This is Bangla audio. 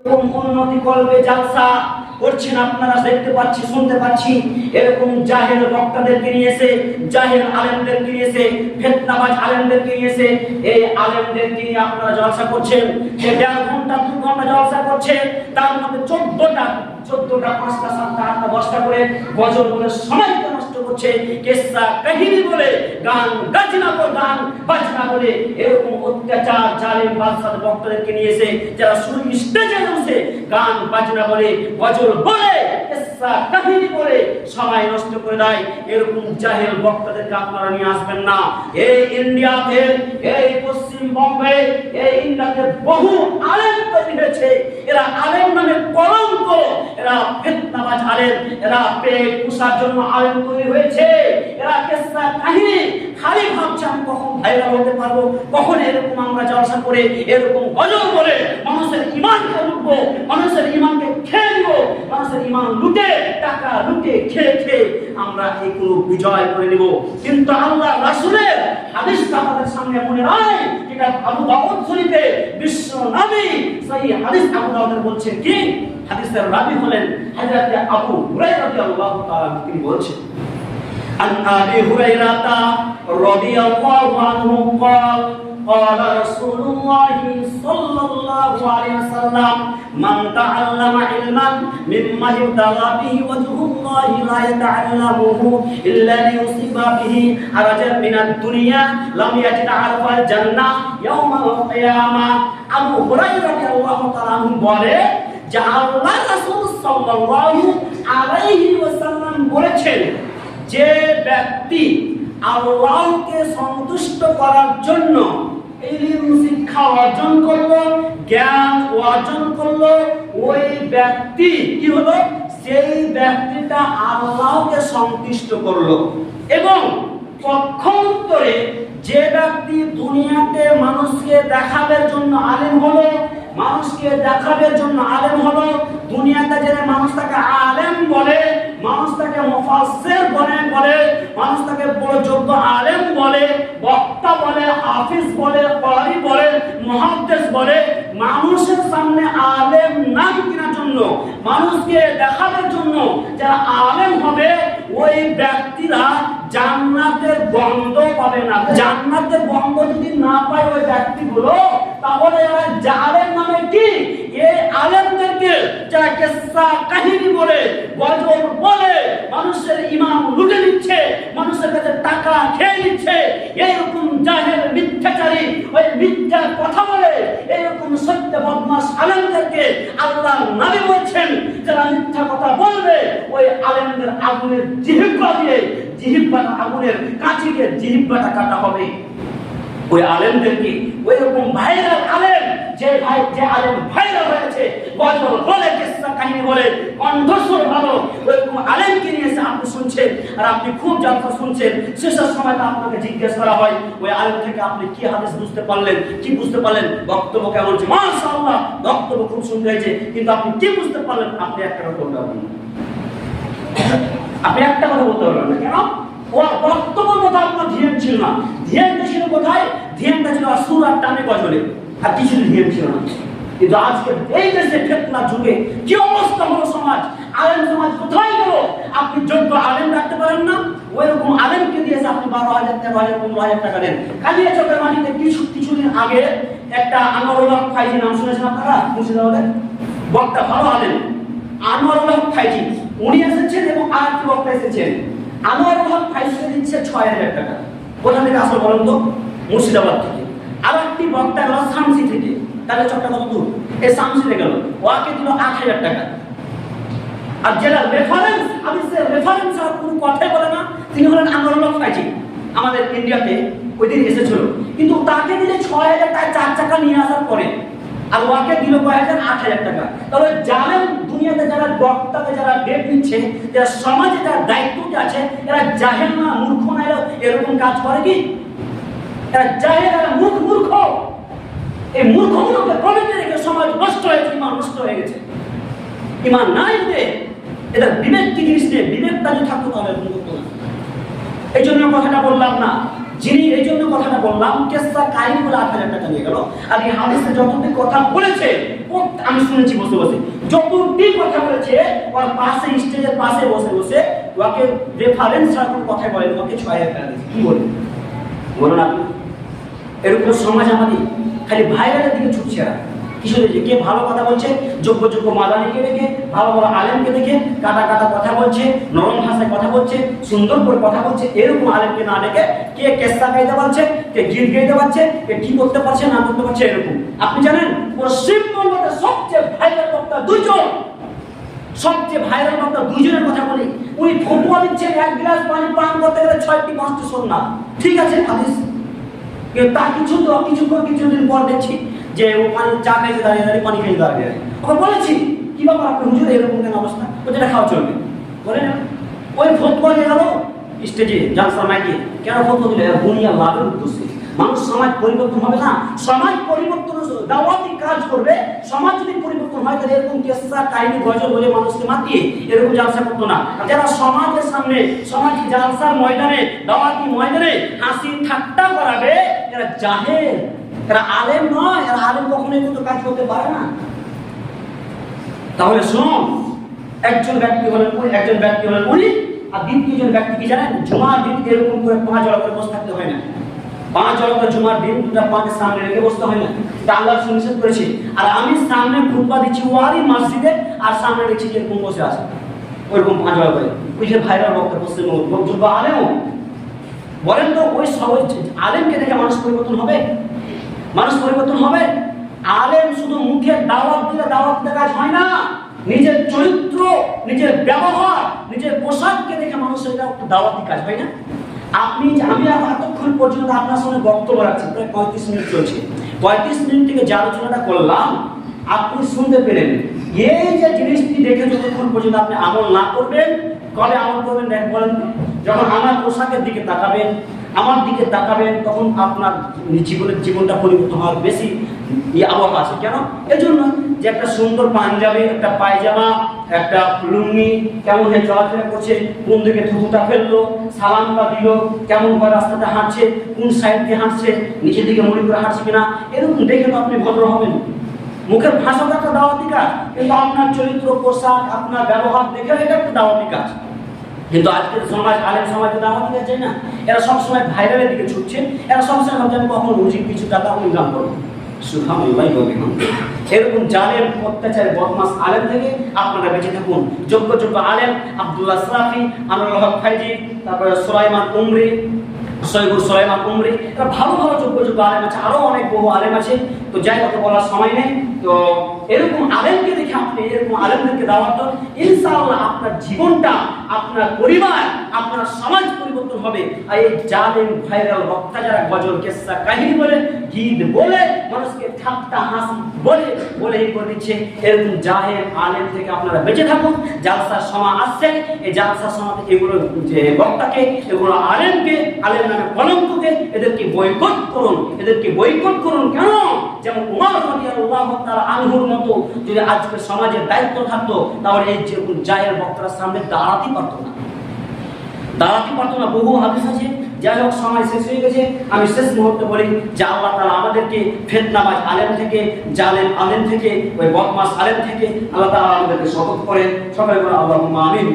উন্নতি করবে জালসা করছেন আপনারা দেখতে পাচ্ছি, শুনতে পাচ্ছি। এরকম জাহেল বক্তাদেরকে নিয়েছে, জাহেল আলেমদেরকে নিয়েছে, ফিতনাবাজ আলেমদেরকে নিয়েছে। এই আলেমদেরকে নিয়ে আপনারা জলসা করছেন। যে 1.5 ঘন্টা 2 ঘন্টা জলসা করছে, তার মধ্যে 14টা 5টা 7টা 8টা 10টা করে গজল বলে সময়কে নষ্ট করছে, কিসসা কাহিনী বলে, গান বাজনা বলে এরকম অত্যাচার জালেম বাদশাহ বক্তাদেরকে নিয়েছে, যারা শুধু স্টেজে বসে গান বাজনা বলে, গজল বলে, কিসসা কাহিনী বলে সময় নষ্ট করে দেয়। এরকম জাহেল বক্তাদেরকে আপনারা নিয়ে আসবেন না। এই ইন্ডিয়াতে, এই পশ্চিমবঙ্গে, এই ইন্ডিয়াতে বহু আলেম তৈরি হয়েছে। এরা আলেম নামে কলঙ্ক, এরা ফিতনাবাজ আলেম, এরা পেট পুষার জন্য আলেম তৈরি হয়েছে। এরা কিসসা কাহিনী খালি ভাবছে আমি কখন ভাইরাল হতে পারবো, কখন এরকম আমরা জলসা করে এরকম গজল বলে মানুষের ঈমানকে লুটবো, মানুষের ঈমানকে খেয়ে নিব, মানুষের ঈমান লুটে, টাকা লুটে খেয়ে আমরা এগুলো বিজয় করে নিব। কিন্তু আল্লাহ রাসূলের হাদিসটা আমাদের সামনে মনে রাখে, যেটা আবু দাউদ শরীফে বিশ্ব নবী সহিহ হাদিস আবু দাউদ বলছেন কি, হাদিসের রাবী হলেন হযরত আবু হুরায়রা রাদিয়াল্লাহু তাআলা, তিনি বলছেন عن أبي هريرة رضي الله عنه قال قال رسول الله صلى الله عليه وسلم من تعلم علما مما يبتغى به وجه الله لا يتعلمه إلا ليصيب به حرجا من الدنيا لم يجد عرف الجنة يوم القيامة। আবু হুরায়রা রাদিয়াল্লাহু তাআলা বলে যে আল্লাহ রাসূল সাল্লাল্লাহু আলাইহি ওয়াসাল্লাম বলেছেন, যে ব্যক্তি আল্লাহকে সন্তুষ্ট করার জন্য ইলম শিক্ষা অর্জন করলো, জ্ঞান অর্জন করলো, ওই ব্যক্তি কি হলো, সেই ব্যক্তিটা আল্লাহকে সন্তুষ্ট করলো। এবং পক্ষান্তরে যে ব্যক্তি দুনিয়াতে মানুষকে দেখাবার জন্য আলেম হলো, মানুষকে দেখাবার জন্য আলেম হলো, দুনিয়াতে যে মানুষ তাকে আলেম বলে, মানুষ তাকে মুফাসসির বলে, মানুষ তাকে বড় যোগ্য আলেম বলে, বক্তা বলে, হাফিজ বলে, ক্বারি বলে, মুহাদ্দিস বলে, মানুষের সামনে আলেম নাম কেনার জন্য, মানুষকে দেখাবার জন্য যারা আলেম হবে, ওই ব্যক্তিরা জান্নাতের গন্ধ পাবে না। জান্নাতের গন্ধ যদি না পায় ওই ব্যক্তিগুলো, তাহলে এরা জালেম নামে কি, এই আলেমদেরকে যারা কিসসা কাহিনী বলে, গজল বলে, মানুষের ঈমান লুটে নিচ্ছে, মানুষের কাছে টাকা খেয়ে নিচ্ছে, এইরকম জাহেল মিথ্যাচারী, ওই মিথ্যা কথা বলে, এইরকম সত্য বদমাশ আলেমদেরকে আল্লাহ নবী বলেছেন, যারা মিথ্যা কথা বলবে ওই আলেমদের আগুনের জিহ্বা দিয়ে, জিহ্বাটা আগুনের কাঁচি দিয়ে জিহ্বাটা কাটা হবে। ওই আলেমদেরকে, ওই রকম ভাইরাল আলেম, যে আলেম ভাইরাল হয়েছে, গজল বলে, কিসসা কাহিনী বলে, কণ্ঠস্বর ভালো, ওইরকম আলেমকে নিয়ে এসে আপনি শুনছেন, আর আপনি খুব জালসা শুনছেন। শেষের সময়টা আপনাকে জিজ্ঞেস করা হয়, ওই আলেম থেকে আপনি কি হাদিস বুঝতে পারলেন, কি বুঝতে পারলেন, বক্তব্য কেমন হচ্ছে, মাশাআল্লাহ বক্তব্য খুব সুন্দর হয়েছে, কিন্তু আপনি কি বুঝতে পারলেন, আপনি একটা কথা বলতে পারবেন না। আপনি একটা কথা বলতে পারবেন না। কেন? ওর বক্তব্যের কথা আপনার ধ্যান ছিল না। ধ্যানটা ছিল কোথায়? ধ্যানটা ছিল সুর আর টানে গজলে, আর কিছু ধ্যান ছিল না। কিন্তু আজকে এই দেশে ফিতনা যুগে কি অবস্থা হলো সমাজ, আলেম সমাজ কোথায় গেল? আপনি যোগ্য আলেম রাখতে পারেন না, ওইরকম আলেমকে দিয়েছে আপনি 12,000, 13,000, 15,000 টাকা দেন। কালিয়াচকের মাটিতে কিছুদিন আগে একটা আনোয়ারুল্লাহ ফাইজি নাম শুনেছেন আপনারা? মুর্শিদাবাদের বক্তা, ভালো আলেম আনোয়ারুল্লাহ ফাইজি, উনি এসেছেন এবং আর কি বক্তা এসেছেন। আনোয়ারুল্লাহ ফাইজিকে দিচ্ছে 6,000 টাকা। কোথা থেকে আসলে বলেন তো? মুর্শিদাবাদ থেকে। আর একটি বক্তা গেল শামসি থেকে, তাহলে চট্টা কত দূর, এই শামসিতে গেল, ওকে দিল 8,000 টাকা। আর যেটা রেফারেন্স, আমি সে রেফারেন্স আর কোনো কথাই বলে না, তিনি হলেন আনোয়ারুল্লাহ ফাইজি, আমাদের ইন্ডিয়াতে ওই দিন এসেছিল। কিন্তু তাকে দিলে 6,000 টাকা, 4 চাকা নিয়ে আসার পরে, আর ওকে দিল কয়েকজন 8,000 টাকা। তাহলে জানেন দুনিয়াতে যারা বক্তাকে যারা ডেট নিচ্ছে, যারা সমাজে যারা দায়িত্বতে আছে, এরা জাহেল না, মূর্খ না, এরকম কাজ করে কি? এরা জাহেল, এরা মূর্খ। এই মূর্খগুলোকে কমিটি রেখে সমাজ নষ্ট হয়েছে, ইমান নষ্ট হয়ে গেছে। ইমান নাই রে, এটা বিবেক কি জিনিস নেই, বিবেকটা যদি থাকতো তাহলে এরকম করতো না। এই জন্য কথাটা বললাম না, যিনি এই জন্য কথাটা বললাম, কিসসা কাহিনী বলে 8,000 টাকা নিয়ে গেল। আর এই হাদিসে যতটুকু কথা বলেছে আমি শুনেছি বসে বসে যতদিন কথা বলেছে, ওর পাশে স্টেজের পাশে বসে বসে ওকে রেফারেন্স ছাড়া কোনো কথাই বলেন, ওকে ছয় ফেলা দিয়েছে। কি বলবেন বলুন আপনি? এরকম সমাজ আমাদের খালি ভাইরালের দিকে ছুটছে। এরা কিছু দেখে কে ভালো কথা বলছে, যোগ্য যোগ্য মাদানিকে দেখে, ভালো ভালো আলেমকে দেখে কাটা কাটা কথা বলছে, নরম ভাষায় কথা বলছে, সুন্দর করে কথা বলছে, এরকম আলেমকে না ডেকে কে কেসা গাইতে পারছে, কে গীত গাইতে পারছে, কে কি করতে পারছে না করতে পারছে এরকম। আপনি জানেন পশ্চিমবঙ্গতে সবচেয়ে ভাইরাল বক্তা দুইজন, সবচেয়ে ভাইরাল বক্তা দুইজনের কথা বলি। উনি ফটোয়া দিচ্ছেন, এক গ্লাস পানি পান করতে গেলে 6টি 5টি সুন্নাত। ঠিক আছে হাদিস, তার কিছুদিন পর দেখছি যে ও পানি চা খাইতে দাঁড়িয়ে দাঁড়িয়ে পানি খাইতে দাঁড়িয়ে। ওকে বলেছি কি ব্যাপার আপনি হুজুর এরকম কেন অবস্থা, ও যেটা খাওয়া চলবে বলে না। ওই ফতোয়া দিয়ে গেল স্টেজে জালসা মাইকে, কেন ফতোয়া দিলে? দুনিয়া লাভের উদ্দেশ্যে। মানুষ সমাজ পরিবর্তন হবে না, সমাজ পরিবর্তন দাওয়াতি কাজ করবে। সমাজ যদি পরিবর্তন হয় তাহলে এরকম কেসা কাহিনী গজল বলে মানুষকে মাতিয়ে এরকম জালসা করতো না। যারা সমাজের সামনে সমাজ জালসার ময়দানে দাওয়াতি ময়দানে হাসি ঠাট্টা করাবে, এরা জাহেল, এরা আলেম নয়। এরা আলেম কখনোই কিন্তু কাজ করতে পারে না। তাহলে শুনুন, একজন ব্যক্তি হলেন উনি, আর দ্বিতীয়জন ব্যক্তি কি জানেন? জুমার দিন এরকম করে 5 ওয়াক্ত করে বসে থাকতে হয় না। 5 ওয়াক্ত জুমার দিন দুটা পাকের সামনে রেখে বসতে হয় না, এটা আল্লাহ সুনিশ্চিত করেছে। আর আমি সামনে খুতবা দিচ্ছি ওয়ারি মসজিদে, আর সামনে দেখছি যে এরকম বসে আছে ওইরকম 5 ওয়াক্ত করে। ওই যে ভাইরাল বক্তা পশ্চিম যোগ্য আলেম, বলেন তো ওই সবাই আলেমকে দেখে মানুষ পরিবর্তন হবে? মানুষ পরিবর্তন হবে? আলেম শুধু মুখে দাওয়াত দিলে দাওয়াত দিতে কাজ হয় না। নিজের চরিত্র, নিজের ব্যবহার, নিজের পোশাককে দেখে মানুষের এটা দাওয়াতি কাজ হয় না। আমি এতক্ষণ পর্যন্ত আপনার সঙ্গে বক্তব্য রাখছি, প্রায় 35 মিনিট চলছে। 35 মিনিট থেকে যে আলোচনাটা করলাম আপনি শুনতে পেলেন। এই যে জিনিসটি দেখে যতক্ষণ পর্যন্ত আপনি আমল না করবেন, কবে আমল করবেন দেখ বলেন তো? যখন আমার পোশাকের দিকে তাকাবেন, আমার দিকে তাকাবেন, তখন আপনার জীবনটা পরিবর্তন হওয়ার বেশি আবহাওয়া আছে। কেন? এজন্য যে একটা সুন্দর পাঞ্জাবি, একটা পায়জামা, একটা লুঙ্গি কেমন হয়ে চলাফেরা করছে, কোন দিকে থুতুটা ফেললো, সালামটা দিল, কেমন করে রাস্তাটা হাঁটছে, কোন সাইড দিয়ে হাঁটছে, নিচের দিকে মুড়ি করে হাঁটছে কিনা, এরকম দেখে তো আপনি ভদ্র হবেন। মুখের ভাষা তো একটা দাওয়াতি কাজ, কিন্তু আপনার চরিত্র, পোশাক, আপনার ব্যবহার দেখে এটা একটা দাওয়াতি কাজ। কিন্তু আজকের সমাজ, আলেম সমাজে দাওয়াতি কাজ চাই না। এরা সবসময় ভাইরালের দিকে ছুটছে। এরা সবসময় ভাবছেন কখন রুজি কিছু টাকা ইনকাম করবো। এরকম জালেম, অত্যাচার, বদমাস আলেম থেকে আপনারা বেঁচে থাকুন। যোগ্য যোগ্য আলেম আব্দুল্লাহ সালাফি, আনোয়ারুল হক ফাইজি, তারপরে সুলাইমান উমরি, সুলাইমান উমরি, এরা ভালো ভালো যোগ্য যোগ্য আলেম আছে। আরো অনেক বহু আলেম আছে। তো যাই কথা বলার সময় নেই। তো এরকম আলেমকে দেখে আপনি এরকম আলেমদেরকে দাওয়াত দেন, ইনশাআল্লাহ আপনার জীবনটা, আপনার পরিবার, আপনার সমাজ পরিবর্তন হবে। আর এই জালেম ভাইরাল বক্তা যারা গজল, কেসা কাহিনী বলে, গীত বলে, মানুষকে ঠাট্টা হাসি বলে এই করে দিচ্ছে, এরকম জাহেল আলেম থেকে আপনারা বেঁচে থাকুন। জালসার সময় আসছে, এই জালসার সময় এগুলো যে বক্তাকে, এগুলো আলেমকে, আলেম নামে কলঙ্ককে, এদেরকে বয়কট করুন। এদেরকে বয়কট করুন। কেন? যেমন উমর রাদিয়াল্লাহু তাআলা আনহুর মতো যদি আজকে সমাজের দায়িত্ব থাকতো, তাহলে এই যে জাহেল বক্তার সামনে দাঁড়াতে পারতো না। বহু হাদিস আছে। যাই হোক, সময় শেষ হয়ে গেছে। আমি শেষ মুহূর্তে বলি যে আল্লাহ তাআলা আমাদেরকে ফিতনাবাজ আলেম থেকে, জালেম আলেম থেকে, ওই বদমাস আলেম থেকে আল্লাহ তাআলা আমাদেরকে সতর্ক করেন। সবাই বলে আল্লাহুম্মা আমিন।